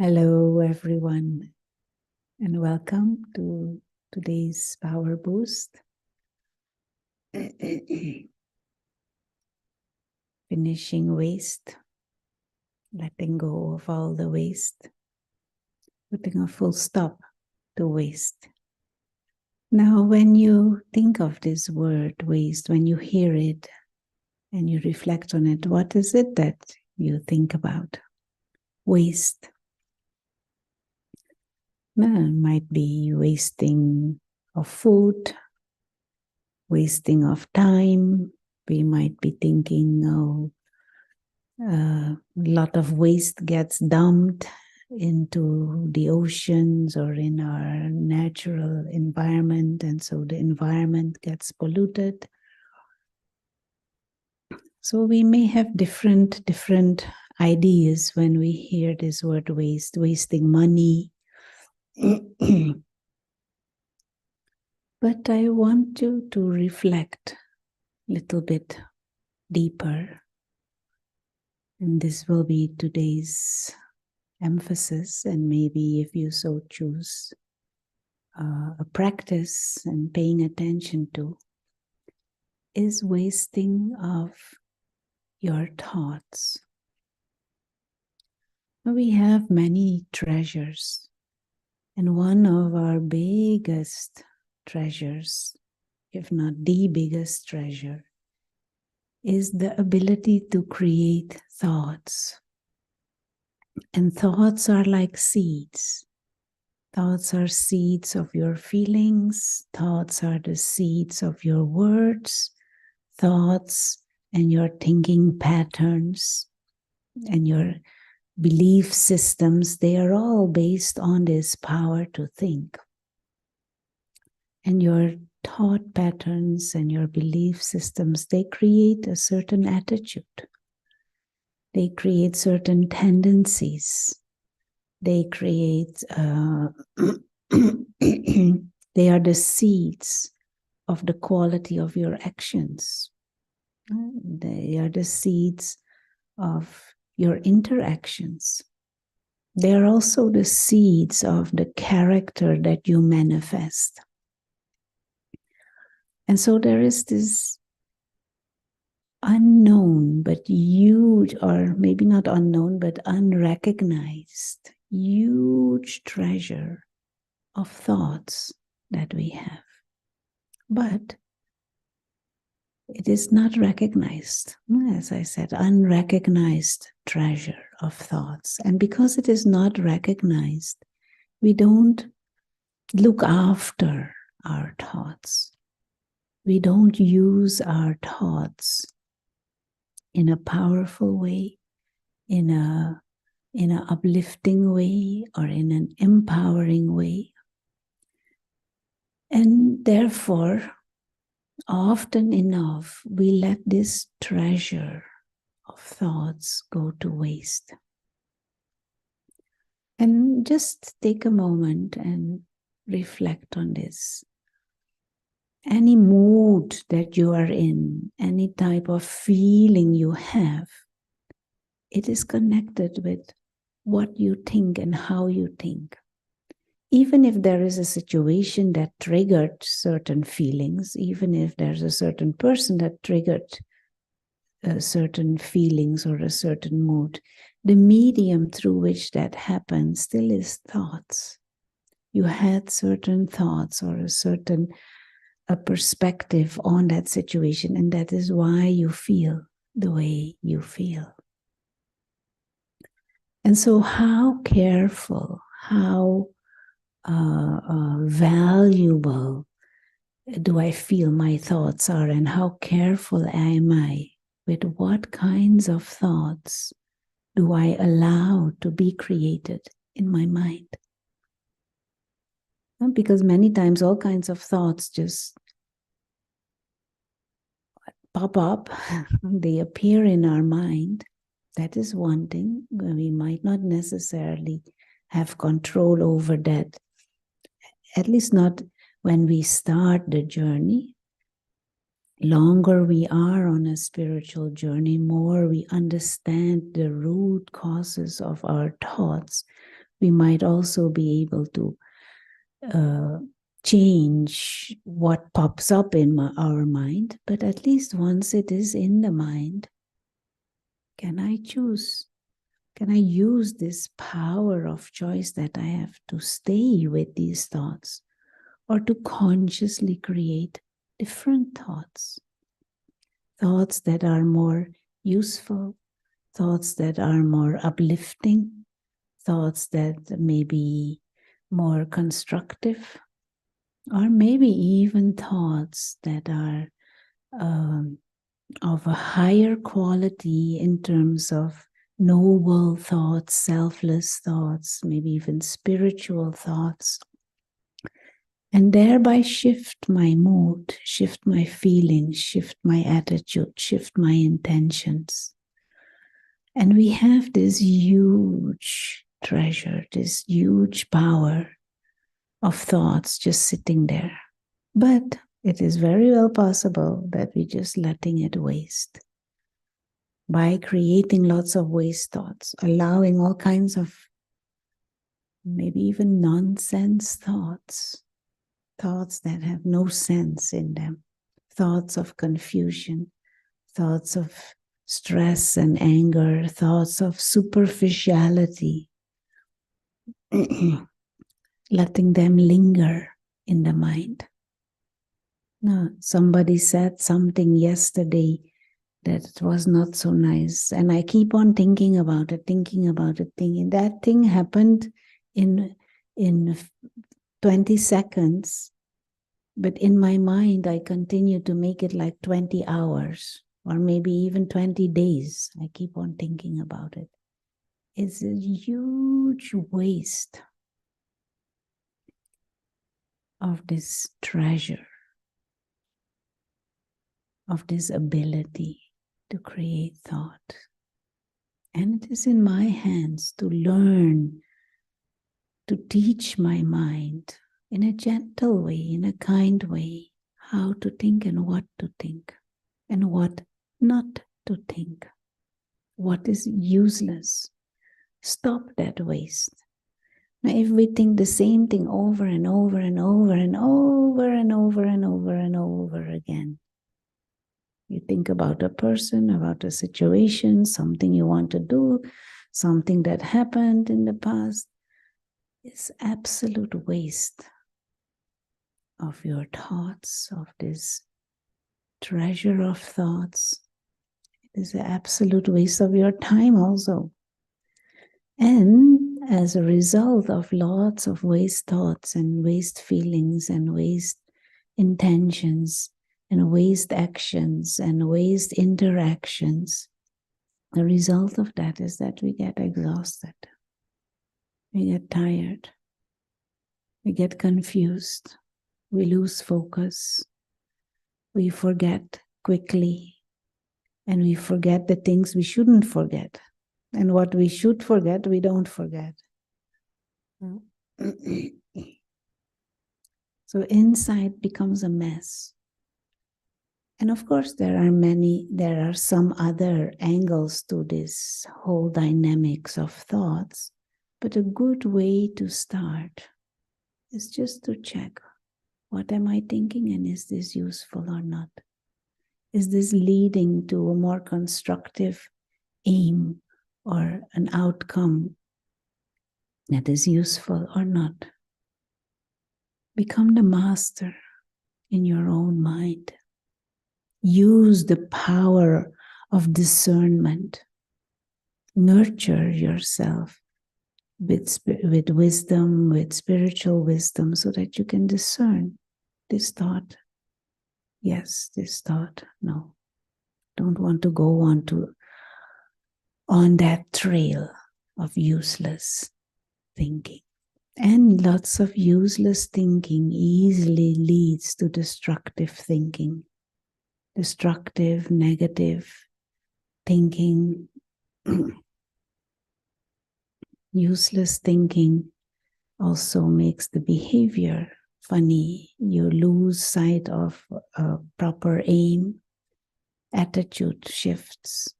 Hello, everyone, and welcome to today's Powerboost. Finishing waste, letting go of all the waste, putting a full stop to waste. Now, when you think of this word waste, when you hear it and you reflect on it, what is it that you think about? Waste. Now, it might be wasting of food, wasting of time. We might be thinking, a lot of waste gets dumped into the oceans or in our natural environment, and so the environment gets polluted. So we may have different ideas when we hear this word waste, wasting money. But I want you to reflect a little bit deeper. And this will be today's emphasis, and maybe if you so choose, a practice and paying attention to, is wasting of your thoughts. We have many treasures, and one of our biggest treasures, if not the biggest treasure, is the ability to create thoughts. And thoughts are like seeds. Thoughts are seeds of your feelings. Thoughts are the seeds of your words. Thoughts and your thinking patterns and your belief systems, they are all based on this power to think. And your thought patterns and your belief systems, they create a certain attitude. They create certain tendencies. They create, they are the seeds of the quality of your actions. They are the seeds of your interactions. They are also the seeds of the character that you manifest. And so there is this unknown but huge, or maybe not unknown but unrecognized, huge treasure of thoughts that we have. But it is not recognized. As I said, unrecognized treasure of thoughts. And because it is not recognized, we don't look after our thoughts. We don't use our thoughts in a powerful way, in an uplifting way, or in an empowering way. And therefore, often enough, we let this treasure of thoughts go to waste. And just take a moment and reflect on this. Any mood that you are in, any type of feeling you have, it is connected with what you think and how you think. Even if there is a situation that triggered certain feelings, even if there's a certain person that triggered certain feelings or a certain mood, the medium through which that happens still is thoughts. You had certain thoughts or a perspective on that situation, and that is why you feel the way you feel. And so how careful, how valuable do I feel my thoughts are, and how careful am I with what kinds of thoughts do I allow to be created in my mind? Because many times all kinds of thoughts just pop up, they appear in our mind. That is one thing. We might not necessarily have control over that, at least not when we start the journey. Longer we are on a spiritual journey, more we understand the root causes of our thoughts. We might also be able to change what pops up in our mind, but at least once it is in the mind, can I choose? Can I use this power of choice that I have to stay with these thoughts, or to consciously create different thoughts? Thoughts that are more useful, thoughts that are more uplifting, thoughts that may be more constructive, or maybe even thoughts that are of a higher quality in terms of noble thoughts, selfless thoughts, maybe even spiritual thoughts, and thereby shift my mood, shift my feelings, shift my attitude, shift my intentions. And we have this huge treasure, this huge power of thoughts just sitting there. But it is very well possible that we're just letting it waste by creating lots of waste thoughts, allowing all kinds of maybe even nonsense thoughts, thoughts that have no sense in them, thoughts of confusion, thoughts of stress and anger, thoughts of superficiality, letting them linger in the mind. Now, somebody said something yesterday that was not so nice, and I keep on thinking about it, thinking that thing happened in 20 seconds, but in my mind I continue to make it like 20 hours or maybe even 20 days. I keep on thinking about it. It's a huge waste of this treasure, of this ability to create thought. And it is in my hands to learn, to teach my mind in a gentle way, in a kind way, how to think and what to think, and what not to think, what is useless. Stop that waste. Now, if we think the same thing over and over and over and over and over and over and over again, you think about a person, about a situation, something you want to do, something that happened in the past, it's absolute waste of your thoughts, of this treasure of thoughts. It is an absolute waste of your time also. And as a result of lots of waste thoughts and waste feelings and waste intentions and waste actions and waste interactions, the result of that is that we get exhausted, we get tired, we get confused, we lose focus, we forget quickly, and we forget the things we shouldn't forget. And what we should forget, we don't forget. So inside becomes a mess. And of course, there are some other angles to this whole dynamics of thoughts. But a good way to start is just to check, what am I thinking, and is this useful or not? Is this leading to a more constructive aim or an outcome that is useful or not? Become the master in your own mind. Use the power of discernment. Nurture yourself with wisdom, with spiritual wisdom, so that you can discern this thought. Yes, this thought. No, don't want to go on that trail of useless thinking. And lots of useless thinking easily leads to destructive thinking. Destructive, negative thinking, useless thinking also makes the behavior funny. You lose sight of a proper aim, attitude shifts.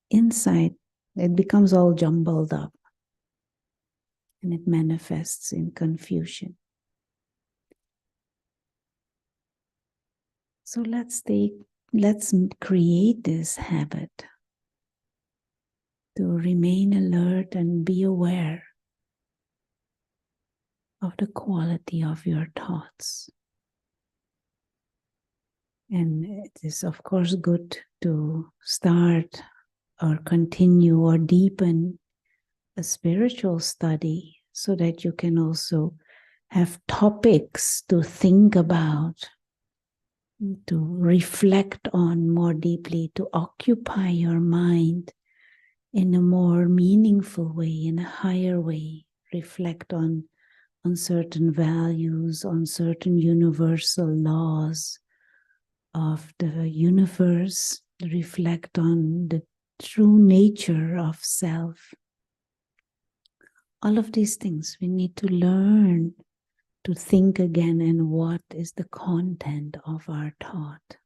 Inside, it becomes all jumbled up. and it manifests in confusion. So let's create this habit to remain alert and be aware of the quality of your thoughts. And it is, of course, good to start or continue or deepen a spiritual study so that you can also have topics to think about, to reflect on more deeply, to occupy your mind in a more meaningful way, in a higher way. Reflect on certain values, on certain universal laws of the universe. Reflect on the true nature of self. All of these things we need to learn to think again, and what is the content of our thought.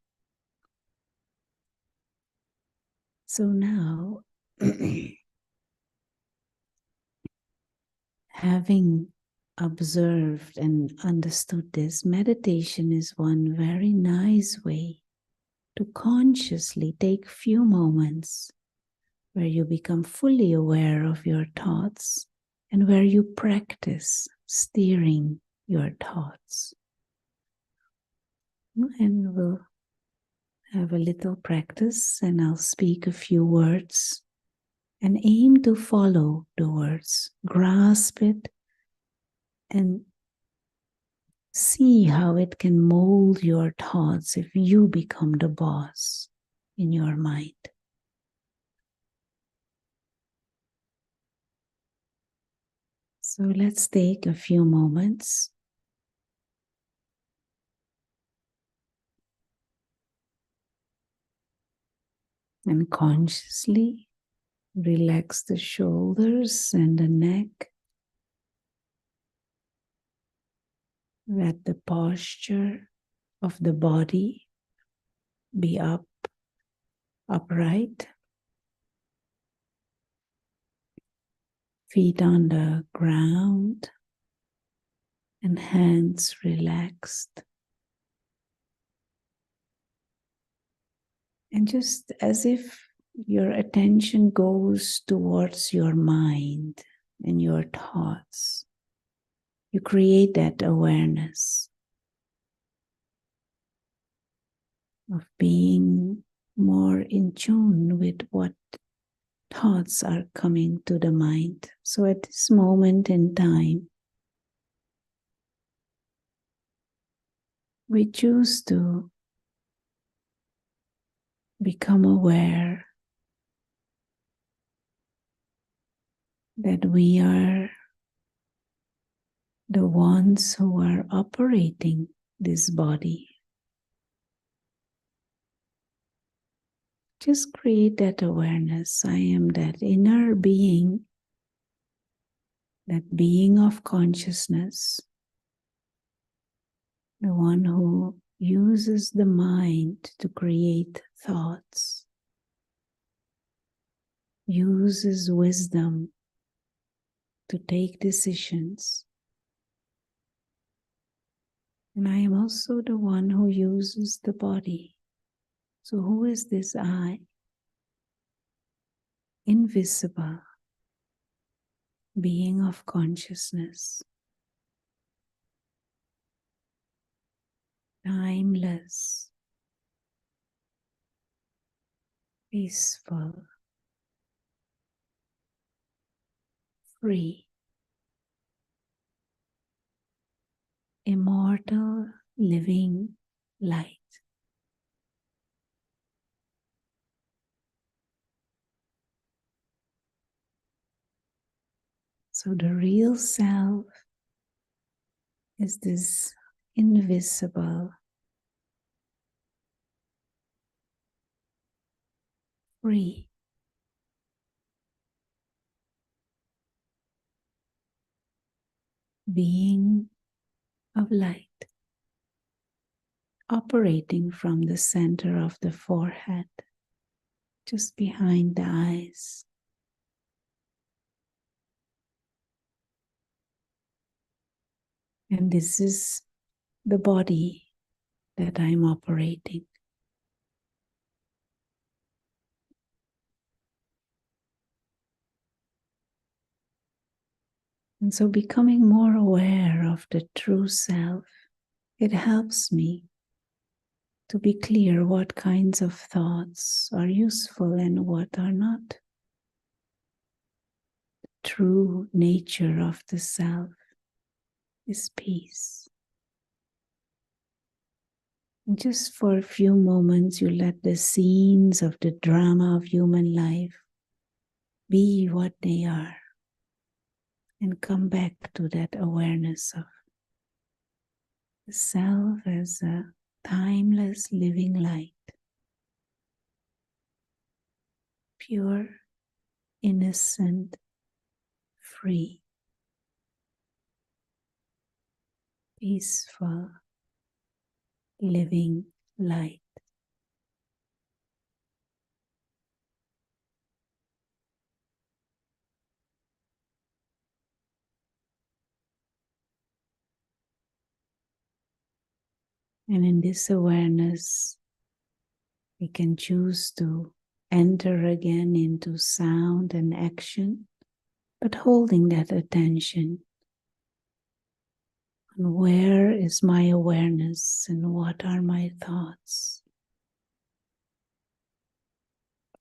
So now, having observed and understood this, meditation is one very nice way to consciously take few moments where you become fully aware of your thoughts and where you practice steering your thoughts. And we'll have a little practice, and I'll speak a few words and aim to follow the words, grasp it, and see how it can mold your thoughts if you become the boss in your mind. So let's take a few moments and consciously relax the shoulders and the neck. Let the posture of the body be upright. Feet on the ground and hands relaxed. And just as if your attention goes towards your mind and your thoughts, you create that awareness of being more in tune with what thoughts are coming to the mind. So at this moment in time, we choose to become aware that we are the ones who are operating this body. Just create that awareness. I am that inner being, that being of consciousness, the one who uses the mind to create thoughts, uses wisdom to take decisions. And I am also the one who uses the body. So who is this I? Invisible being of consciousness, timeless, peaceful, free, immortal, living light. So the real self is this invisible, free, being of light, operating from the center of the forehead, just behind the eyes. And this is the body that I'm operating. And so becoming more aware of the true self, it helps me to be clear what kinds of thoughts are useful and what are not. True nature of the self is peace. And just for a few moments, you let the scenes of the drama of human life be what they are and come back to that awareness of the self as a timeless living light, pure, innocent, free, peaceful, living light. And in this awareness, we can choose to enter again into sound and action, but holding that attention on where is my awareness and what are my thoughts.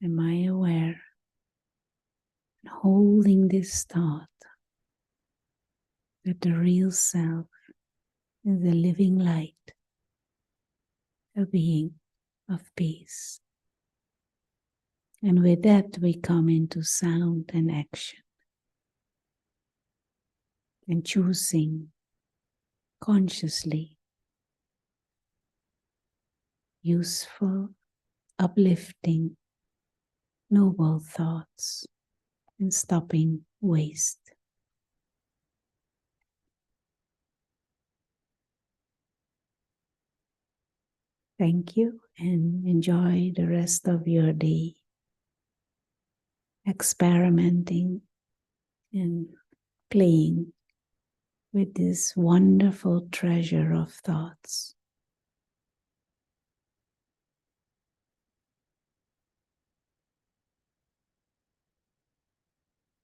Am I aware? And holding this thought that the real self is the living light, a being of peace. And with that, we come into sound and action and choosing consciously useful, uplifting, noble thoughts and stopping waste. Thank you and enjoy the rest of your day experimenting and playing with this wonderful treasure of thoughts.